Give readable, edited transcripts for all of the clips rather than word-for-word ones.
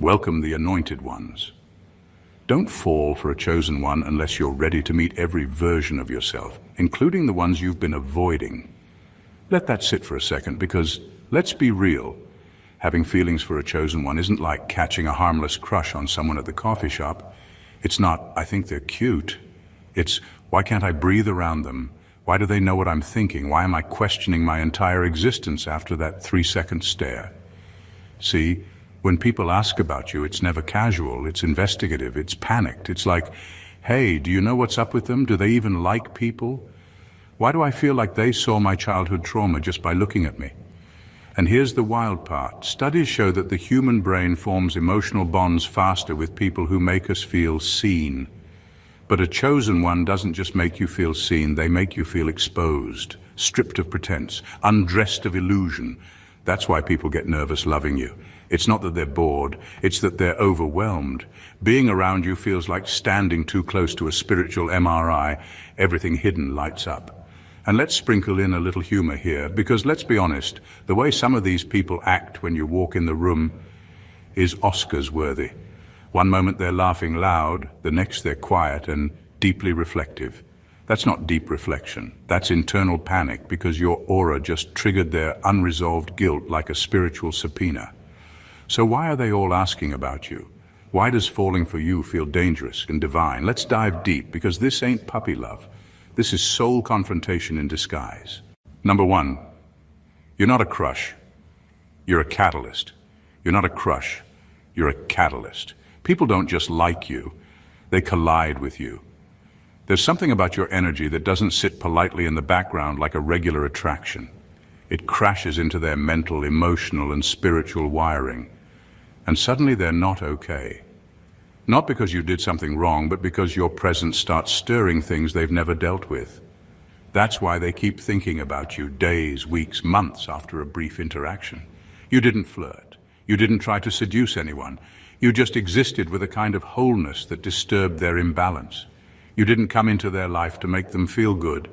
Welcome the anointed ones. Don't fall for a chosen one unless you're ready to meet every version of yourself, including the ones you've been avoiding. Let that sit for a second, because let's be real. Having feelings for a chosen one isn't like catching a harmless crush on someone at the coffee shop. It's not, I think they're cute. It's, why can't I breathe around them? Why do they know what I'm thinking? Why am I questioning my entire existence after that 3-second stare? See, when people ask about you, it's never casual, it's investigative, it's panicked. It's like, hey, do you know what's up with them? Do they even like people? Why do I feel like they saw my childhood trauma just by looking at me? And here's the wild part. Studies show that the human brain forms emotional bonds faster with people who make us feel seen. But a chosen one doesn't just make you feel seen, they make you feel exposed, stripped of pretense, undressed of illusion. That's why people get nervous loving you. It's not that they're bored, it's that they're overwhelmed. Being around you feels like standing too close to a spiritual MRI. Everything hidden lights up. And let's sprinkle in a little humor here, because let's be honest, the way some of these people act when you walk in the room is Oscars worthy. One moment they're laughing loud, the next they're quiet and deeply reflective. That's not deep reflection, that's internal panic, because your aura just triggered their unresolved guilt like a spiritual subpoena. So why are they all asking about you? Why does falling for you feel dangerous and divine? Let's dive deep, because this ain't puppy love. This is soul confrontation in disguise. Number one, you're not a crush. You're a catalyst. You're not a crush. You're a catalyst. People don't just like you, they collide with you. There's something about your energy that doesn't sit politely in the background like a regular attraction. It crashes into their mental, emotional, and spiritual wiring. And suddenly they're not okay. Not because you did something wrong, but because your presence starts stirring things they've never dealt with. That's why they keep thinking about you days, weeks, months after a brief interaction. You didn't flirt. You didn't try to seduce anyone. You just existed with a kind of wholeness that disturbed their imbalance. You didn't come into their life to make them feel good.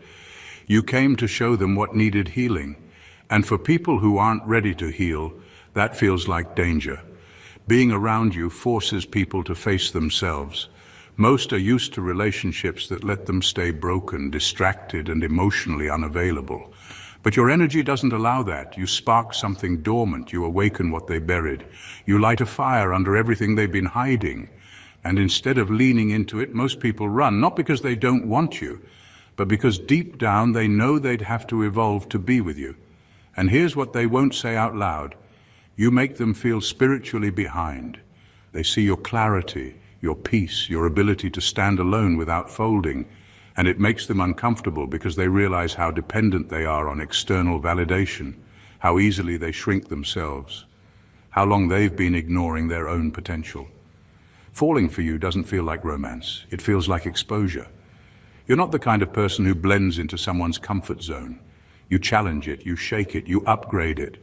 You came to show them what needed healing. And for people who aren't ready to heal, that feels like danger. Being around you forces people to face themselves. Most are used to relationships that let them stay broken, distracted, and emotionally unavailable. But your energy doesn't allow that. You spark something dormant. You awaken what they buried. You light a fire under everything they've been hiding. And instead of leaning into it, most people run, not because they don't want you, but because deep down they know they'd have to evolve to be with you. And here's what they won't say out loud. You make them feel spiritually behind. They see your clarity, your peace, your ability to stand alone without folding, and it makes them uncomfortable because they realize how dependent they are on external validation, how easily they shrink themselves, how long they've been ignoring their own potential. Falling for you doesn't feel like romance, it feels like exposure. You're not the kind of person who blends into someone's comfort zone. You challenge it, you shake it, you upgrade it.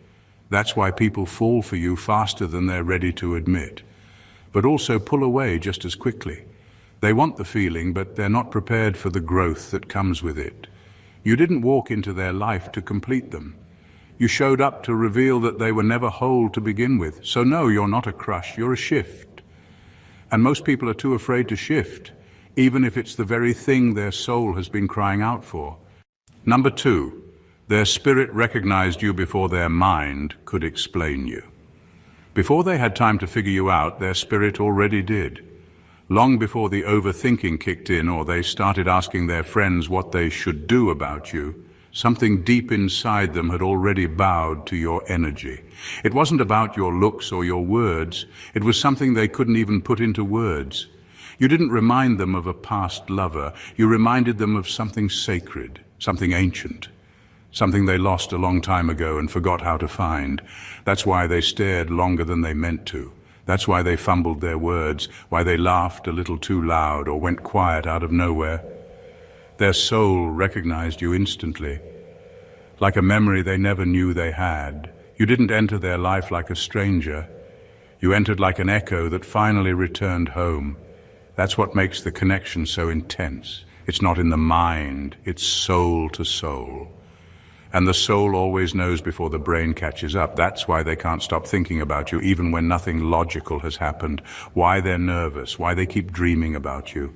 That's why people fall for you faster than they're ready to admit, but also pull away just as quickly. They want the feeling, but they're not prepared for the growth that comes with it. You didn't walk into their life to complete them. You showed up to reveal that they were never whole to begin with. So no, you're not a crush, you're a shift. And most people are too afraid to shift, even if it's the very thing their soul has been crying out for. Number two, their spirit recognized you before their mind could explain you. Before they had time to figure you out, their spirit already did. Long before the overthinking kicked in or they started asking their friends what they should do about you, something deep inside them had already bowed to your energy. It wasn't about your looks or your words. It was something they couldn't even put into words. You didn't remind them of a past lover. You reminded them of something sacred, something ancient. Something they lost a long time ago and forgot how to find. That's why they stared longer than they meant to. That's why they fumbled their words, why they laughed a little too loud or went quiet out of nowhere. Their soul recognized you instantly, like a memory they never knew they had. You didn't enter their life like a stranger. You entered like an echo that finally returned home. That's what makes the connection so intense. It's not in the mind, it's soul to soul. And the soul always knows before the brain catches up. That's why they can't stop thinking about you, even when nothing logical has happened. Why they're nervous, why they keep dreaming about you.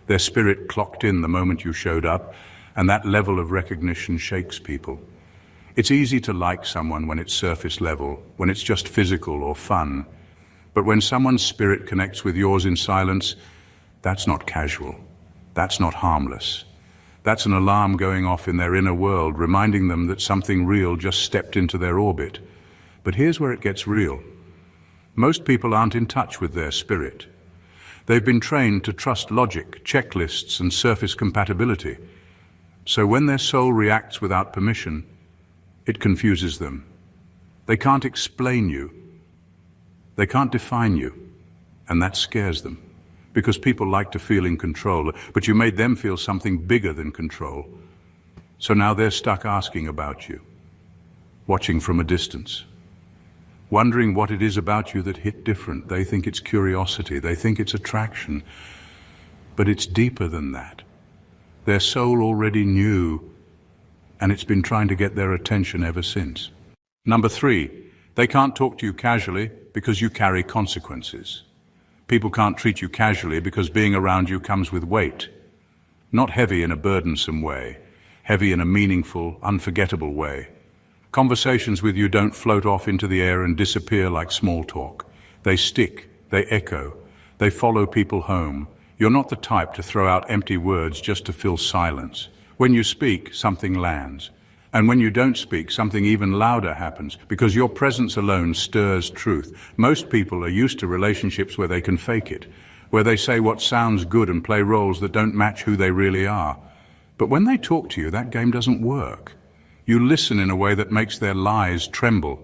Their spirit clocked in the moment you showed up, and that level of recognition shakes people. It's easy to like someone when it's surface level, when it's just physical or fun. But when someone's spirit connects with yours in silence, that's not casual. That's not harmless. That's an alarm going off in their inner world, reminding them that something real just stepped into their orbit. But here's where it gets real. Most people aren't in touch with their spirit. They've been trained to trust logic, checklists, and surface compatibility. So when their soul reacts without permission, it confuses them. They can't explain you. They can't define you. And that scares them. Because people like to feel in control, but you made them feel something bigger than control. So now they're stuck asking about you, watching from a distance, wondering what it is about you that hit different. They think it's curiosity, they think it's attraction, but it's deeper than that. Their soul already knew, and it's been trying to get their attention ever since. Number 3, they can't talk to you casually because you carry consequences. People can't treat you casually because being around you comes with weight. Not heavy in a burdensome way, heavy in a meaningful, unforgettable way. Conversations with you don't float off into the air and disappear like small talk. They stick, they echo, they follow people home. You're not the type to throw out empty words just to fill silence. When you speak, something lands. And when you don't speak, something even louder happens, because your presence alone stirs truth. Most people are used to relationships where they can fake it, where they say what sounds good and play roles that don't match who they really are. But when they talk to you, that game doesn't work. You listen in a way that makes their lies tremble.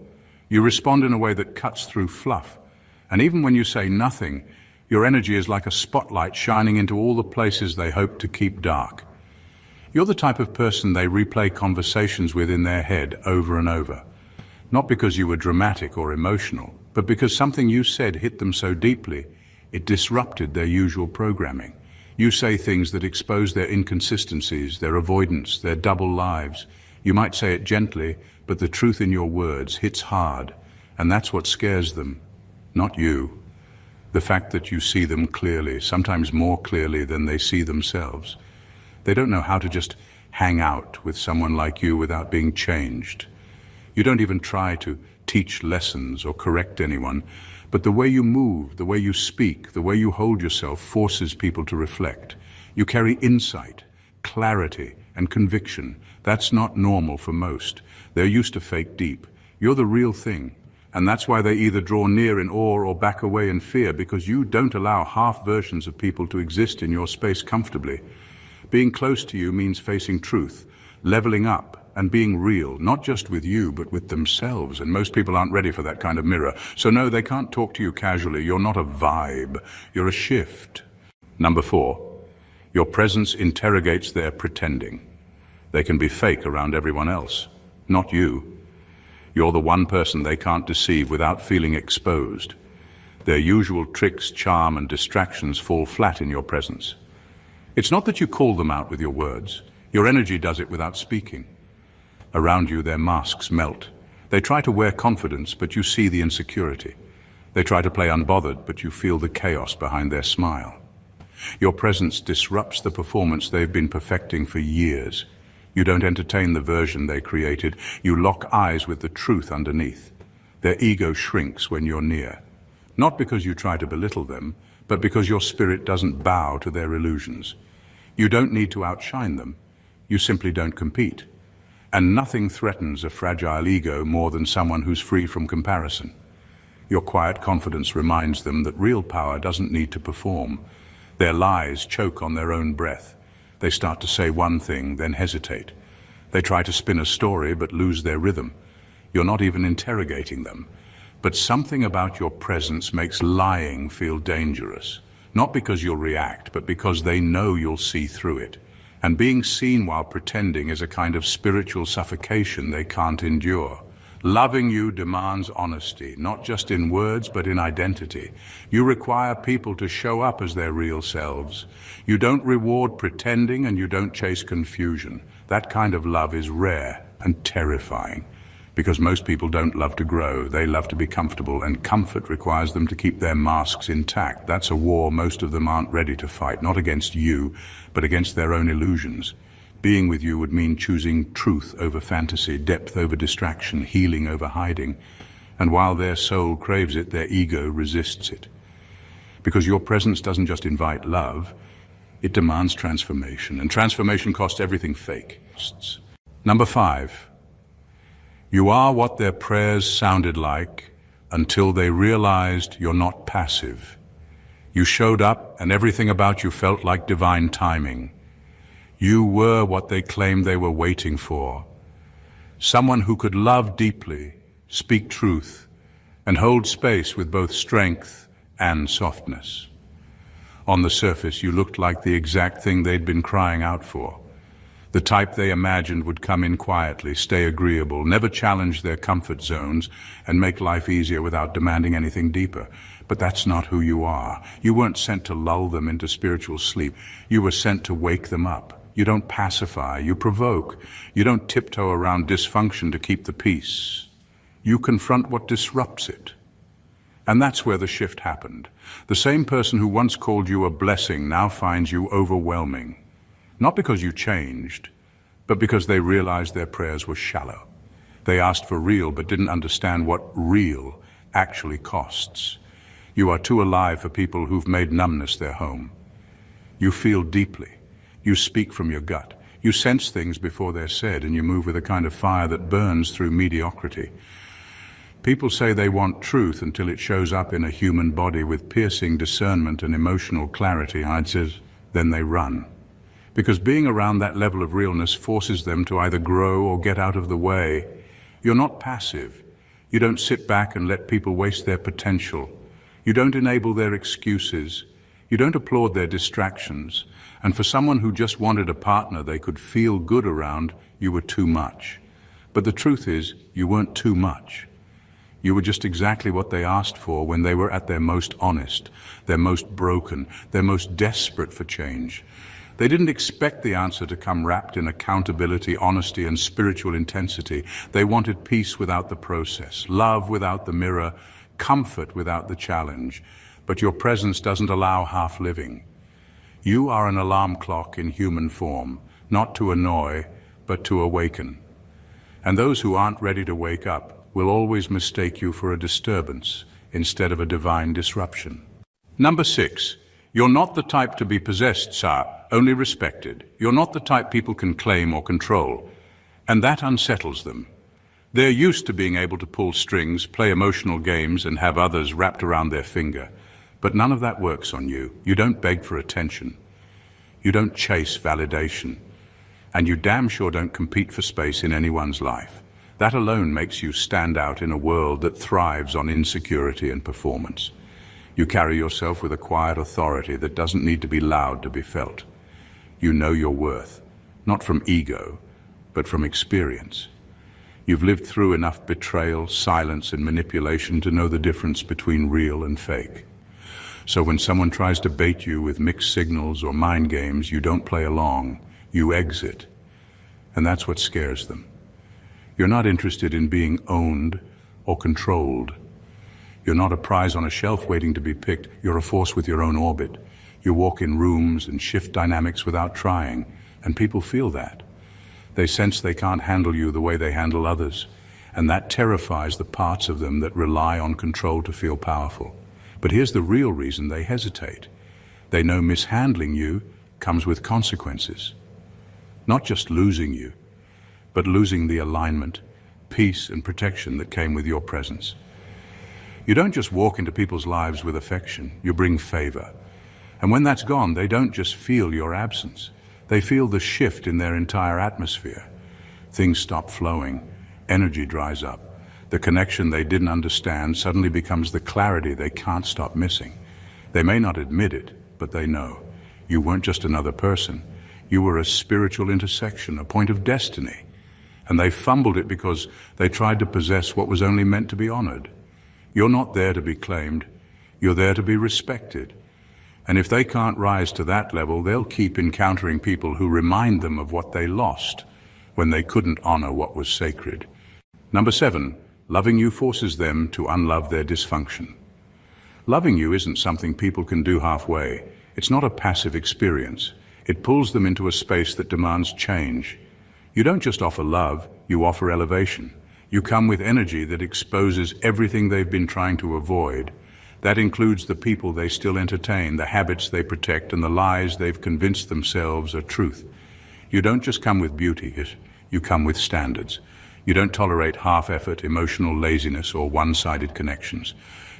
You respond in a way that cuts through fluff. And even when you say nothing, your energy is like a spotlight shining into all the places they hope to keep dark. You're the type of person they replay conversations with in their head over and over. Not because you were dramatic or emotional, but because something you said hit them so deeply, it disrupted their usual programming. You say things that expose their inconsistencies, their avoidance, their double lives. You might say it gently, but the truth in your words hits hard, and that's what scares them, not you. The fact that you see them clearly, sometimes more clearly than they see themselves. They don't know how to just hang out with someone like you without being changed. You don't even try to teach lessons or correct anyone, but the way you move, the way you speak, the way you hold yourself forces people to reflect. You carry insight, clarity, and conviction. That's not normal for most. They're used to fake deep. You're the real thing, and that's why they either draw near in awe or back away in fear, because you don't allow half versions of people to exist in your space comfortably. Being close to you means facing truth, leveling up, and being real, not just with you, but with themselves. And most people aren't ready for that kind of mirror. So no, they can't talk to you casually. You're not a vibe. You're a shift. Number 4, your presence interrogates their pretending. They can be fake around everyone else, not you. You're the one person they can't deceive without feeling exposed. Their usual tricks, charm, and distractions fall flat in your presence. It's not that you call them out with your words. Your energy does it without speaking. Around you, their masks melt. They try to wear confidence, but you see the insecurity. They try to play unbothered, but you feel the chaos behind their smile. Your presence disrupts the performance they've been perfecting for years. You don't entertain the version they created. You lock eyes with the truth underneath. Their ego shrinks when you're near. Not because you try to belittle them, but because your spirit doesn't bow to their illusions. You don't need to outshine them. You simply don't compete. And nothing threatens a fragile ego more than someone who's free from comparison. Your quiet confidence reminds them that real power doesn't need to perform. Their lies choke on their own breath. They start to say one thing, then hesitate. They try to spin a story but lose their rhythm. You're not even interrogating them. But something about your presence makes lying feel dangerous. Not because you'll react, but because they know you'll see through it. And being seen while pretending is a kind of spiritual suffocation they can't endure. Loving you demands honesty, not just in words, but in identity. You require people to show up as their real selves. You don't reward pretending, and you don't chase confusion. That kind of love is rare and terrifying. Because most people don't love to grow, they love to be comfortable, and comfort requires them to keep their masks intact. That's a war most of them aren't ready to fight, not against you, but against their own illusions. Being with you would mean choosing truth over fantasy, depth over distraction, healing over hiding. And while their soul craves it, their ego resists it. Because your presence doesn't just invite love, it demands transformation, and transformation costs everything fake. Number 5. You are what their prayers sounded like until they realized you're not passive. You showed up and everything about you felt like divine timing. You were what they claimed they were waiting for. Someone who could love deeply, speak truth, and hold space with both strength and softness. On the surface, you looked like the exact thing they'd been crying out for. The type they imagined would come in quietly, stay agreeable, never challenge their comfort zones, and make life easier without demanding anything deeper. But that's not who you are. You weren't sent to lull them into spiritual sleep. You were sent to wake them up. You don't pacify, you provoke. You don't tiptoe around dysfunction to keep the peace. You confront what disrupts it. And that's where the shift happened. The same person who once called you a blessing now finds you overwhelming. Not because you changed, but because they realized their prayers were shallow. They asked for real, but didn't understand what real actually costs. You are too alive for people who've made numbness their home. You feel deeply. You speak from your gut. You sense things before they're said, and you move with a kind of fire that burns through mediocrity. People say they want truth until it shows up in a human body with piercing discernment and emotional clarity. I'd say, then they run. Because being around that level of realness forces them to either grow or get out of the way. You're not passive. You don't sit back and let people waste their potential. You don't enable their excuses. You don't applaud their distractions. And for someone who just wanted a partner they could feel good around, you were too much. But the truth is, you weren't too much. You were just exactly what they asked for when they were at their most honest, their most broken, their most desperate for change. They didn't expect the answer to come wrapped in accountability, honesty, and spiritual intensity. They wanted peace without the process, love without the mirror, comfort without the challenge. But your presence doesn't allow half-living. You are an alarm clock in human form, not to annoy, but to awaken. And those who aren't ready to wake up will always mistake you for a disturbance instead of a divine disruption. Number 6. You're not the type to be possessed, sir, only respected. You're not the type people can claim or control, and that unsettles them. They're used to being able to pull strings, play emotional games, and have others wrapped around their finger. But none of that works on you. You don't beg for attention. You don't chase validation. And you damn sure don't compete for space in anyone's life. That alone makes you stand out in a world that thrives on insecurity and performance. You carry yourself with a quiet authority that doesn't need to be loud to be felt. You know your worth, not from ego, but from experience. You've lived through enough betrayal, silence, and manipulation to know the difference between real and fake. So when someone tries to bait you with mixed signals or mind games, you don't play along, you exit. And that's what scares them. You're not interested in being owned or controlled. You're not a prize on a shelf waiting to be picked. You're a force with your own orbit. You walk in rooms and shift dynamics without trying, and people feel that. They sense they can't handle you the way they handle others, and that terrifies the parts of them that rely on control to feel powerful. But here's the real reason they hesitate. They know mishandling you comes with consequences. Not just losing you, but losing the alignment, peace, and protection that came with your presence. You don't just walk into people's lives with affection, you bring favor. And when that's gone, they don't just feel your absence. They feel the shift in their entire atmosphere. Things stop flowing, energy dries up. The connection they didn't understand suddenly becomes the clarity they can't stop missing. They may not admit it, but they know. You weren't just another person. You were a spiritual intersection, a point of destiny. And they fumbled it because they tried to possess what was only meant to be honored. You're not there to be claimed. You're there to be respected. And if they can't rise to that level, they'll keep encountering people who remind them of what they lost, when they couldn't honor what was sacred. Number 7, loving you forces them to unlove their dysfunction. Loving you isn't something people can do halfway. It's not a passive experience. It pulls them into a space that demands change. You don't just offer love, you offer elevation. You come with energy that exposes everything they've been trying to avoid. That includes the people they still entertain, the habits they protect, and the lies they've convinced themselves are truth. You don't just come with beauty, you come with standards. You don't tolerate half-effort, emotional laziness, or one-sided connections.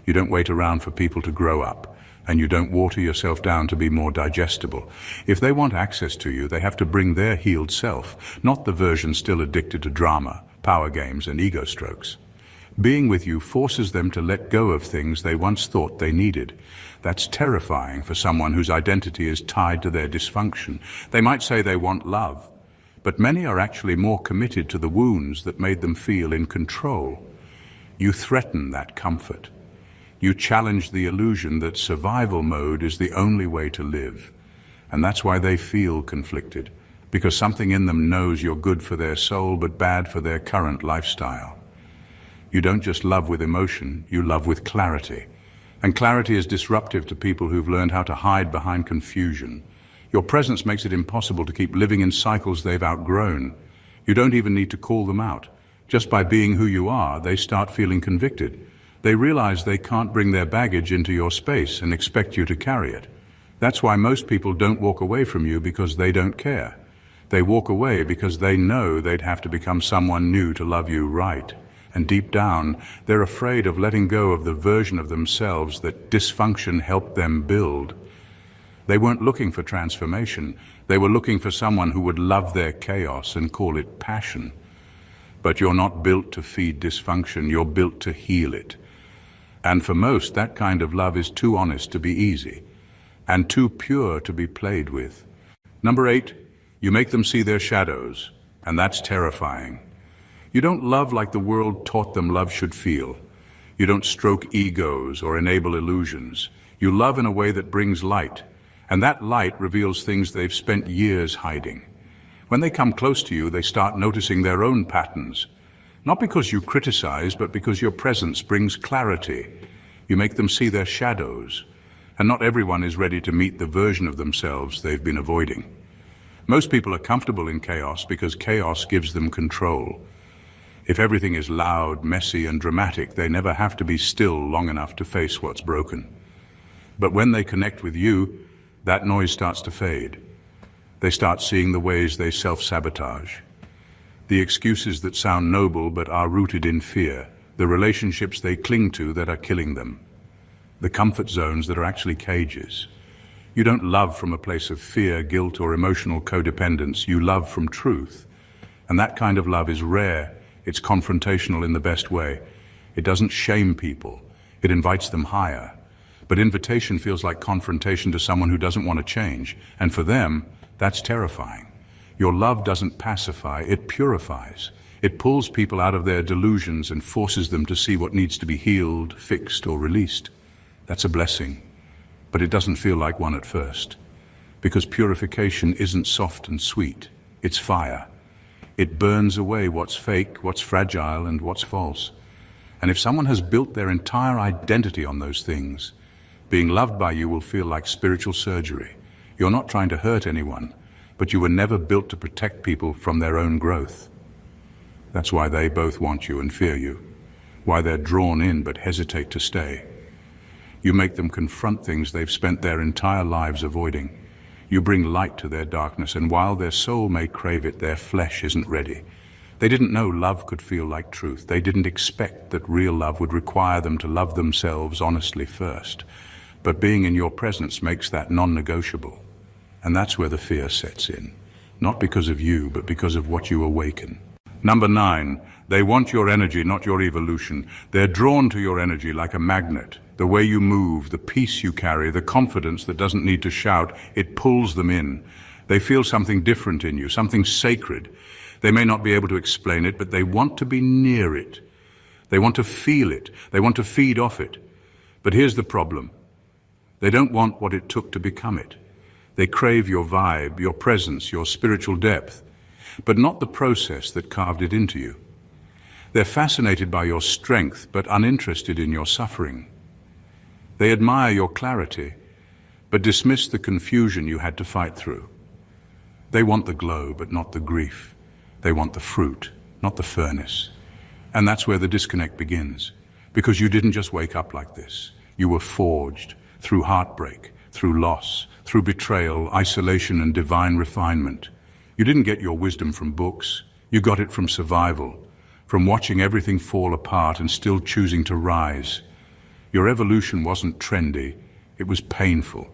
You don't wait around for people to grow up, and you don't water yourself down to be more digestible. If they want access to you, they have to bring their healed self, not the version still addicted to drama, power games, and ego strokes. Being with you forces them to let go of things they once thought they needed. That's terrifying for someone whose identity is tied to their dysfunction. They might say they want love, but many are actually more committed to the wounds that made them feel in control. You threaten that comfort. You challenge the illusion that survival mode is the only way to live. And that's why they feel conflicted, because something in them knows you're good for their soul but bad for their current lifestyle. You don't just love with emotion, you love with clarity. And clarity is disruptive to people who've learned how to hide behind confusion. Your presence makes it impossible to keep living in cycles they've outgrown. You don't even need to call them out. Just by being who you are, they start feeling convicted. They realize they can't bring their baggage into your space and expect you to carry it. That's why most people don't walk away from you because they don't care. They walk away because they know they'd have to become someone new to love you right. And deep down, they're afraid of letting go of the version of themselves that dysfunction helped them build. They weren't looking for transformation. They were looking for someone who would love their chaos and call it passion. But you're not built to feed dysfunction, you're built to heal it. And for most, that kind of love is too honest to be easy, and too pure to be played with. Number 8, you make them see their shadows, and that's terrifying. You don't love like the world taught them love should feel. You don't stroke egos or enable illusions. You love in a way that brings light, and that light reveals things they've spent years hiding. When they come close to you, they start noticing their own patterns. Not because you criticize, but because your presence brings clarity. You make them see their shadows, and not everyone is ready to meet the version of themselves they've been avoiding. Most people are comfortable in chaos because chaos gives them control. If everything is loud, messy, and dramatic, they never have to be still long enough to face what's broken. But when they connect with you, that noise starts to fade. They start seeing the ways they self-sabotage, the excuses that sound noble but are rooted in fear, the relationships they cling to that are killing them, the comfort zones that are actually cages. You don't love from a place of fear, guilt, or emotional codependence. You love from truth. And that kind of love is rare. It's confrontational in the best way. It doesn't shame people. It invites them higher. But invitation feels like confrontation to someone who doesn't want to change. And for them, that's terrifying. Your love doesn't pacify, it purifies. It pulls people out of their delusions and forces them to see what needs to be healed, fixed, or released. That's a blessing. But it doesn't feel like one at first. Because purification isn't soft and sweet. It's fire. It burns away what's fake, what's fragile, and what's false. And if someone has built their entire identity on those things, being loved by you will feel like spiritual surgery. You're not trying to hurt anyone, but you were never built to protect people from their own growth. That's why they both want you and fear you, why they're drawn in but hesitate to stay. You make them confront things they've spent their entire lives avoiding. You bring light to their darkness, and while their soul may crave it, their flesh isn't ready. They didn't know love could feel like truth. They didn't expect that real love would require them to love themselves honestly first. But being in your presence makes that non-negotiable. And that's where the fear sets in. Not because of you, but because of what you awaken. Number 9, they want your energy, not your evolution. They're drawn to your energy like a magnet. The way you move, the peace you carry, the confidence that doesn't need to shout, it pulls them in. They feel something different in you, something sacred. They may not be able to explain it, but they want to be near it. They want to feel it. They want to feed off it. But here's the problem. They don't want what it took to become it. They crave your vibe, your presence, your spiritual depth. but not the process that carved it into you. They're fascinated by your strength, but uninterested in your suffering. They admire your clarity, but dismiss the confusion you had to fight through. They want the glow, but not the grief. They want the fruit, not the furnace. And that's where the disconnect begins, because you didn't just wake up like this. You were forged through heartbreak, through loss, through betrayal, isolation, and divine refinement. You didn't get your wisdom from books. You got it from survival, from watching everything fall apart and still choosing to rise. Your evolution wasn't trendy, it was painful.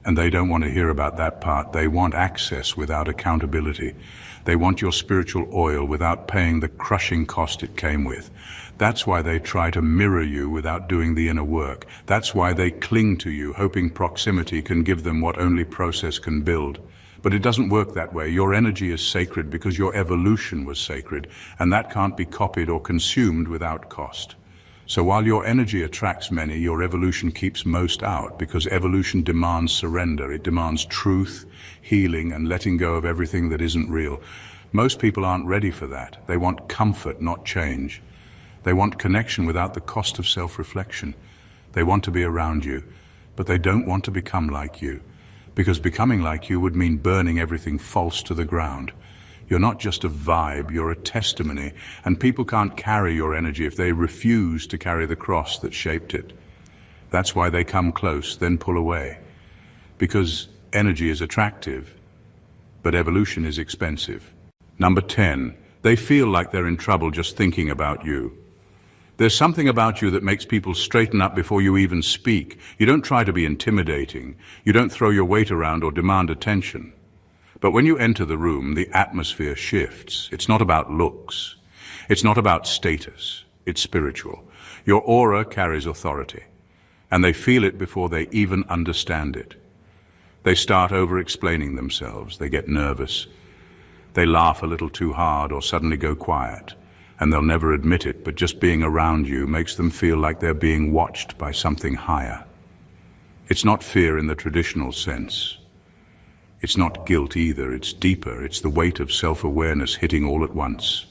And they don't want to hear about that part. They want access without accountability. They want your spiritual oil without paying the crushing cost it came with. That's why they try to mirror you without doing the inner work. That's why they cling to you, hoping proximity can give them what only process can build. But it doesn't work that way. Your energy is sacred because your evolution was sacred, and that can't be copied or consumed without cost. So while your energy attracts many, your evolution keeps most out, because evolution demands surrender. It demands truth, healing, and letting go of everything that isn't real. Most people aren't ready for that. They want comfort, not change. They want connection without the cost of self-reflection. They want to be around you, but they don't want to become like you, because becoming like you would mean burning everything false to the ground. You're not just a vibe, you're a testimony, and people can't carry your energy if they refuse to carry the cross that shaped it. That's why they come close, then pull away. Because energy is attractive, but evolution is expensive. Number 10, they feel like they're in trouble just thinking about you. There's something about you that makes people straighten up before you even speak. You don't try to be intimidating. You don't throw your weight around or demand attention. But when you enter the room, the atmosphere shifts. It's not about looks. It's not about status. It's spiritual. Your aura carries authority, and they feel it before they even understand it. They start over-explaining themselves. They get nervous. They laugh a little too hard or suddenly go quiet, and they'll never admit it, but just being around you makes them feel like they're being watched by something higher. It's not fear in the traditional sense. It's not guilt either, it's deeper. It's the weight of self-awareness hitting all at once.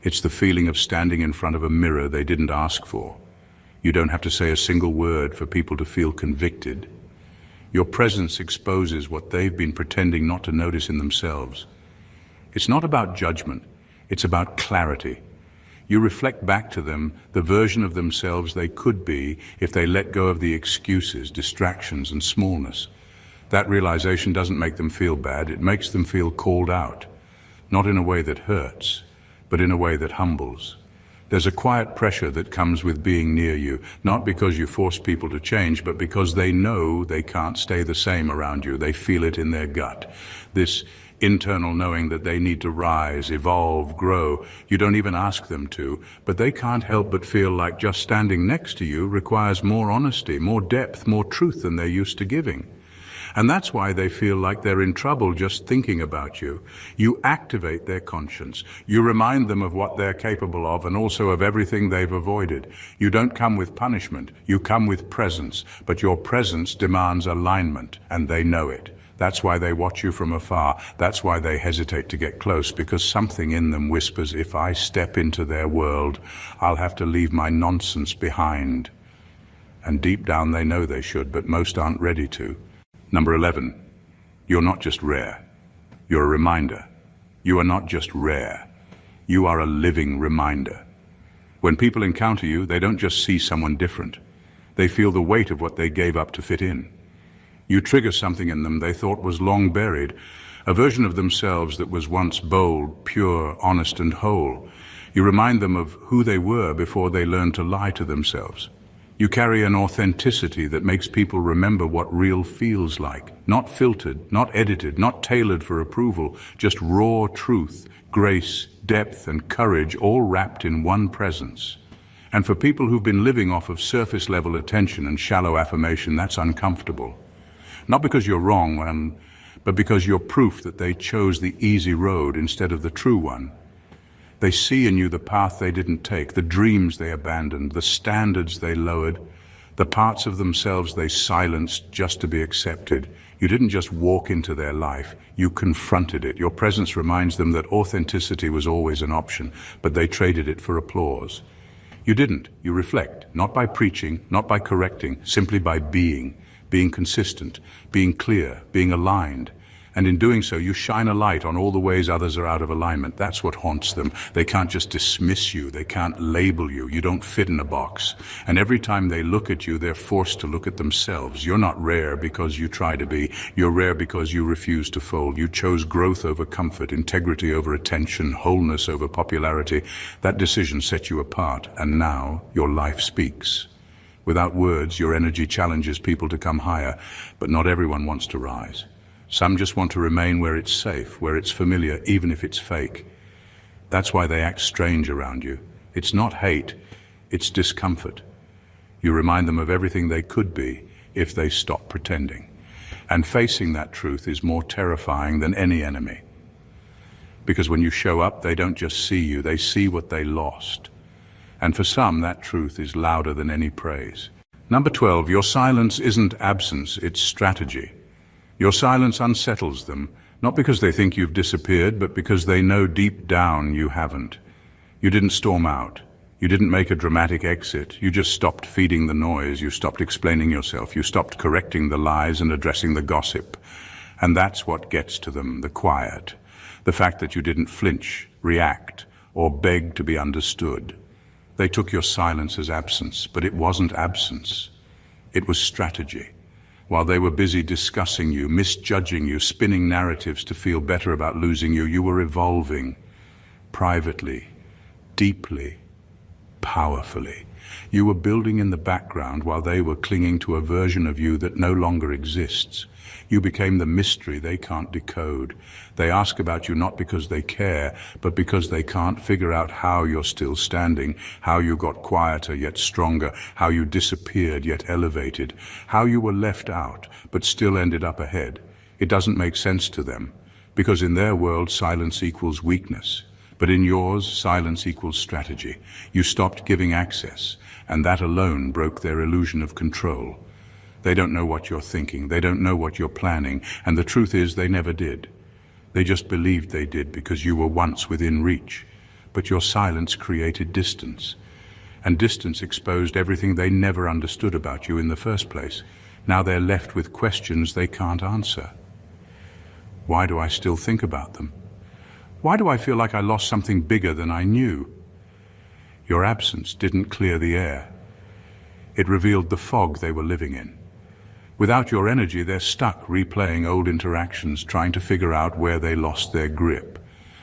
It's the feeling of standing in front of a mirror they didn't ask for. You don't have to say a single word for people to feel convicted. Your presence exposes what they've been pretending not to notice in themselves. It's not about judgment, it's about clarity. You reflect back to them the version of themselves they could be if they let go of the excuses, distractions, and smallness. That realization doesn't make them feel bad, it makes them feel called out. Not in a way that hurts, but in a way that humbles. There's a quiet pressure that comes with being near you, not because you force people to change, but because they know they can't stay the same around you. They feel it in their gut. This internal knowing that they need to rise, evolve, grow. You don't even ask them to, but they can't help but feel like just standing next to you requires more honesty, more depth, more truth than they're used to giving. And that's why they feel like they're in trouble just thinking about you. You activate their conscience. You remind them of what they're capable of and also of everything they've avoided. You don't come with punishment, you come with presence, but your presence demands alignment, and they know it. That's why they watch you from afar. That's why they hesitate to get close, because something in them whispers, if I step into their world, I'll have to leave my nonsense behind. And deep down they know they should, but most aren't ready to. Number 11, you're not just rare. You're a reminder. You are not just rare. You are a living reminder. When people encounter you, they don't just see someone different. They feel the weight of what they gave up to fit in. You trigger something in them they thought was long buried, a version of themselves that was once bold, pure, honest, and whole. You remind them of who they were before they learned to lie to themselves. You carry an authenticity that makes people remember what real feels like. Not filtered, not edited, not tailored for approval, just raw truth, grace, depth, and courage, all wrapped in one presence. And for people who've been living off of surface-level attention and shallow affirmation, that's uncomfortable. Not because you're wrong, but because you're proof that they chose the easy road instead of the true one. They see in you the path they didn't take, the dreams they abandoned, the standards they lowered, the parts of themselves they silenced just to be accepted. You didn't just walk into their life, you confronted it. Your presence reminds them that authenticity was always an option, but they traded it for applause. You didn't. You reflect, not by preaching, not by correcting, simply by being consistent, being clear, being aligned. And in doing so, you shine a light on all the ways others are out of alignment. That's what haunts them. They can't just dismiss you. They can't label you. You don't fit in a box. And every time they look at you, they're forced to look at themselves. You're not rare because you try to be. You're rare because you refuse to fold. You chose growth over comfort, integrity over attention, wholeness over popularity. That decision set you apart, and now your life speaks. Without words, your energy challenges people to come higher, but not everyone wants to rise. Some just want to remain where it's safe, where it's familiar, even if it's fake. That's why they act strange around you. It's not hate, it's discomfort. You remind them of everything they could be if they stop pretending. And facing that truth is more terrifying than any enemy. Because when you show up, they don't just see you, they see what they lost. And for some, that truth is louder than any praise. Number 12, your silence isn't absence, it's strategy. Your silence unsettles them, not because they think you've disappeared, but because they know deep down you haven't. You didn't storm out. You didn't make a dramatic exit. You just stopped feeding the noise. You stopped explaining yourself. You stopped correcting the lies and addressing the gossip. And that's what gets to them, the quiet. The fact that you didn't flinch, react, or beg to be understood. They took your silence as absence, but it wasn't absence. It was strategy. While they were busy discussing you, misjudging you, spinning narratives to feel better about losing you, you were evolving privately, deeply, powerfully. You were building in the background while they were clinging to a version of you that no longer exists. You became the mystery they can't decode. They ask about you not because they care, but because they can't figure out how you're still standing, how you got quieter yet stronger, how you disappeared yet elevated, how you were left out but still ended up ahead. It doesn't make sense to them, because in their world silence equals weakness. But in yours, silence equals strategy. You stopped giving access, and that alone broke their illusion of control. They don't know what you're thinking, they don't know what you're planning, and the truth is they never did. They just believed they did because you were once within reach. But your silence created distance, and distance exposed everything they never understood about you in the first place. Now they're left with questions they can't answer. Why do I still think about them? Why do I feel like I lost something bigger than I knew? Your absence didn't clear the air. It revealed the fog they were living in. Without your energy, they're stuck replaying old interactions, trying to figure out where they lost their grip.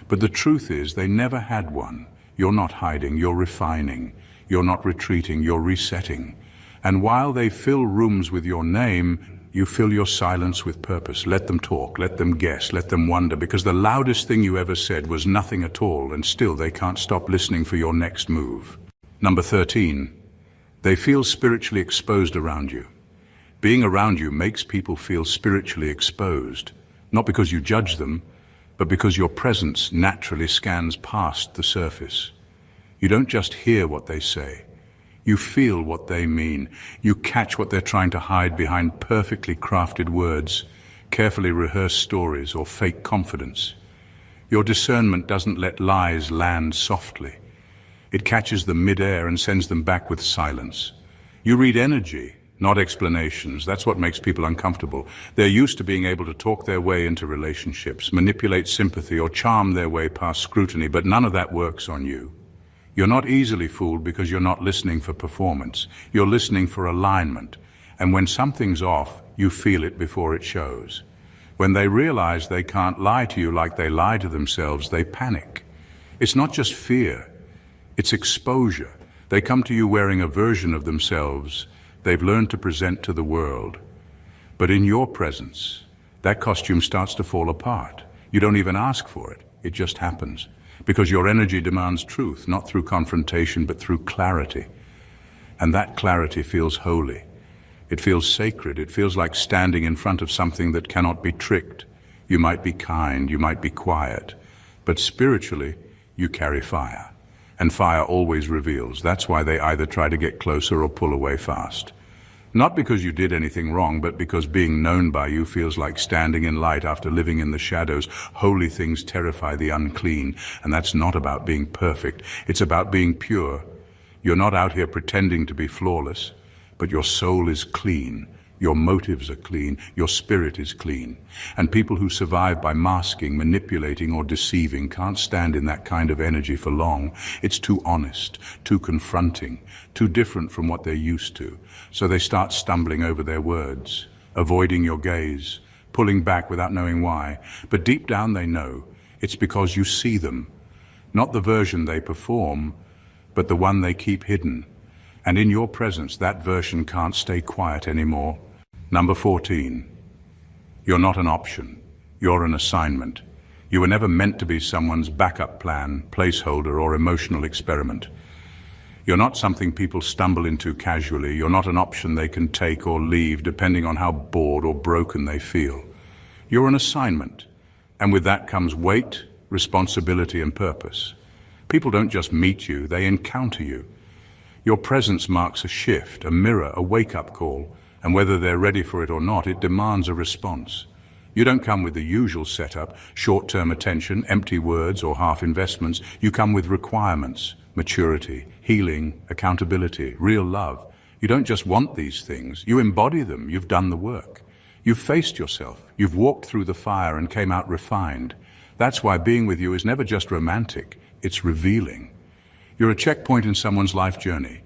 But the truth is, they never had one. You're not hiding, you're refining. You're not retreating, you're resetting. And while they fill rooms with your name, you fill your silence with purpose. Let them talk, let them guess, let them wonder, because the loudest thing you ever said was nothing at all, and still they can't stop listening for your next move. Number 13, they feel spiritually exposed around you. Being around you makes people feel spiritually exposed, not because you judge them, but because your presence naturally scans past the surface. You don't just hear what they say. You feel what they mean. You catch what they're trying to hide behind perfectly crafted words, carefully rehearsed stories, or fake confidence. Your discernment doesn't let lies land softly. It catches them mid-air and sends them back with silence. You read energy, not explanations. That's what makes people uncomfortable. They're used to being able to talk their way into relationships, manipulate sympathy, or charm their way past scrutiny, but none of that works on you. You're not easily fooled because you're not listening for performance. You're listening for alignment. And when something's off, you feel it before it shows. When they realize they can't lie to you like they lie to themselves, they panic. It's not just fear, it's exposure. They come to you wearing a version of themselves they've learned to present to the world. But in your presence, that costume starts to fall apart. You don't even ask for it. It just happens. Because your energy demands truth, not through confrontation, but through clarity. And that clarity feels holy. It feels sacred. It feels like standing in front of something that cannot be tricked. You might be kind, you might be quiet, but spiritually, you carry fire. And fire always reveals. That's why they either try to get closer or pull away fast. Not because you did anything wrong, but because being known by you feels like standing in light after living in the shadows. Holy things terrify the unclean, and that's not about being perfect. It's about being pure. You're not out here pretending to be flawless, but your soul is clean. Your motives are clean, your spirit is clean. And people who survive by masking, manipulating, or deceiving can't stand in that kind of energy for long. It's too honest, too confronting, too different from what they're used to. So they start stumbling over their words, avoiding your gaze, pulling back without knowing why. But deep down they know it's because you see them, not the version they perform, but the one they keep hidden. And in your presence, that version can't stay quiet anymore. Number 14. You're not an option. You're an assignment. You were never meant to be someone's backup plan, placeholder, or emotional experiment. You're not something people stumble into casually. You're not an option they can take or leave depending on how bored or broken they feel. You're an assignment, and with that comes weight, responsibility, and purpose. People don't just meet you, they encounter you. Your presence marks a shift, a mirror, a wake-up call, and whether they're ready for it or not, it demands a response. You don't come with the usual setup, short-term attention, empty words, or half investments. You come with requirements, maturity, healing, accountability, real love. You don't just want these things, you embody them, you've done the work. You've faced yourself, you've walked through the fire and came out refined. That's why being with you is never just romantic, it's revealing. You're a checkpoint in someone's life journey,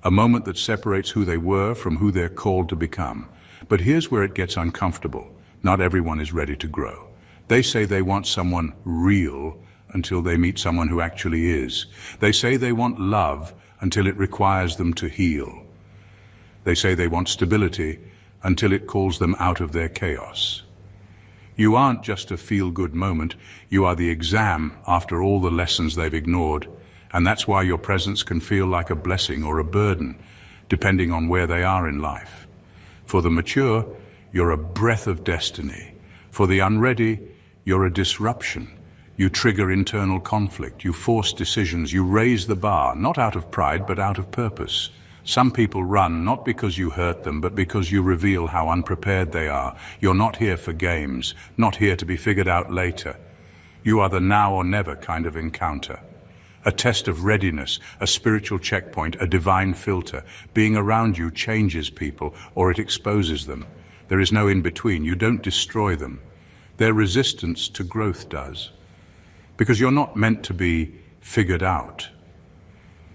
a moment that separates who they were from who they're called to become. But here's where it gets uncomfortable. Not everyone is ready to grow. They say they want someone real until they meet someone who actually is. They say they want love until it requires them to heal. They say they want stability until it calls them out of their chaos. You aren't just a feel-good moment, you are the exam after all the lessons they've ignored. And that's why your presence can feel like a blessing or a burden, depending on where they are in life. For the mature, you're a breath of destiny. For the unready, you're a disruption. You trigger internal conflict, you force decisions, you raise the bar, not out of pride, but out of purpose. Some people run not because you hurt them, but because you reveal how unprepared they are. You're not here for games, not here to be figured out later. You are the now or never kind of encounter. A test of readiness, a spiritual checkpoint, a divine filter. Being around you changes people, or it exposes them. There is no in-between. You don't destroy them. Their resistance to growth does. Because you're not meant to be figured out.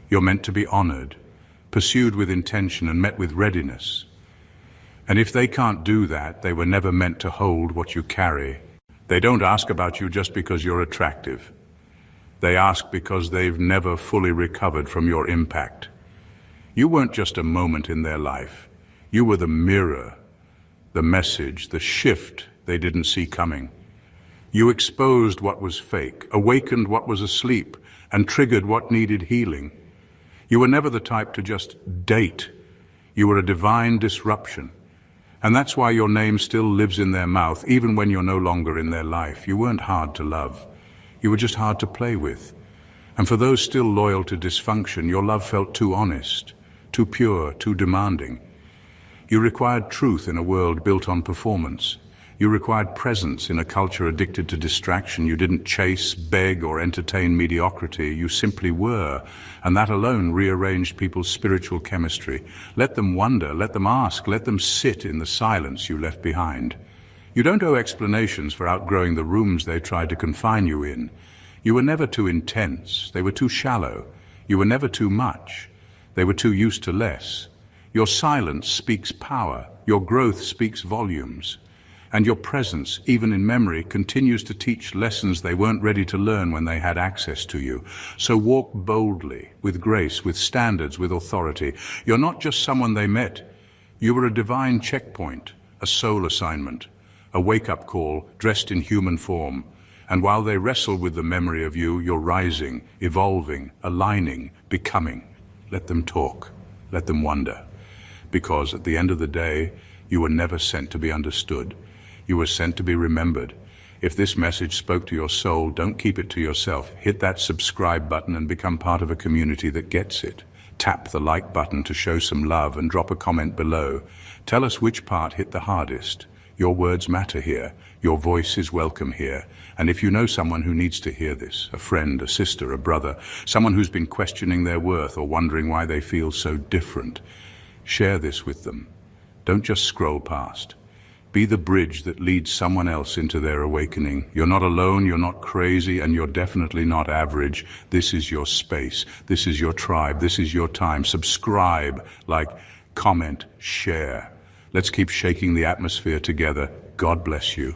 You're meant to be honored, pursued with intention, and met with readiness. And if they can't do that, they were never meant to hold what you carry. They don't ask about you just because you're attractive. They ask because they've never fully recovered from your impact. You weren't just a moment in their life. You were the mirror, the message, the shift they didn't see coming. You exposed what was fake, awakened what was asleep, and triggered what needed healing. You were never the type to just date. You were a divine disruption. And that's why your name still lives in their mouth, even when you're no longer in their life. You weren't hard to love. You were just hard to play with. And for those still loyal to dysfunction, your love felt too honest, too pure, too demanding. You required truth in a world built on performance. You required presence in a culture addicted to distraction. You didn't chase, beg, or entertain mediocrity. You simply were. And that alone rearranged people's spiritual chemistry. Let them wonder, let them ask, let them sit in the silence you left behind. You don't owe explanations for outgrowing the rooms they tried to confine you in. You were never too intense. They were too shallow. You were never too much. They were too used to less. Your silence speaks power. Your growth speaks volumes. And your presence, even in memory, continues to teach lessons they weren't ready to learn when they had access to you. So walk boldly, with grace, with standards, with authority. You're not just someone they met. You were a divine checkpoint, a soul assignment, a wake-up call dressed in human form. And while they wrestle with the memory of you, you're rising, evolving, aligning, becoming. Let them talk. Let them wonder. Because at the end of the day, you were never sent to be understood. You were sent to be remembered. If this message spoke to your soul, don't keep it to yourself. Hit that subscribe button and become part of a community that gets it. Tap the like button to show some love and drop a comment below. Tell us which part hit the hardest. Your words matter here. Your voice is welcome here. And if you know someone who needs to hear this, a friend, a sister, a brother, someone who's been questioning their worth or wondering why they feel so different, share this with them. Don't just scroll past. Be the bridge that leads someone else into their awakening. You're not alone, you're not crazy, and you're definitely not average. This is your space. This is your tribe. This is your time. Subscribe, like, comment, share. Let's keep shaking the atmosphere together. God bless you.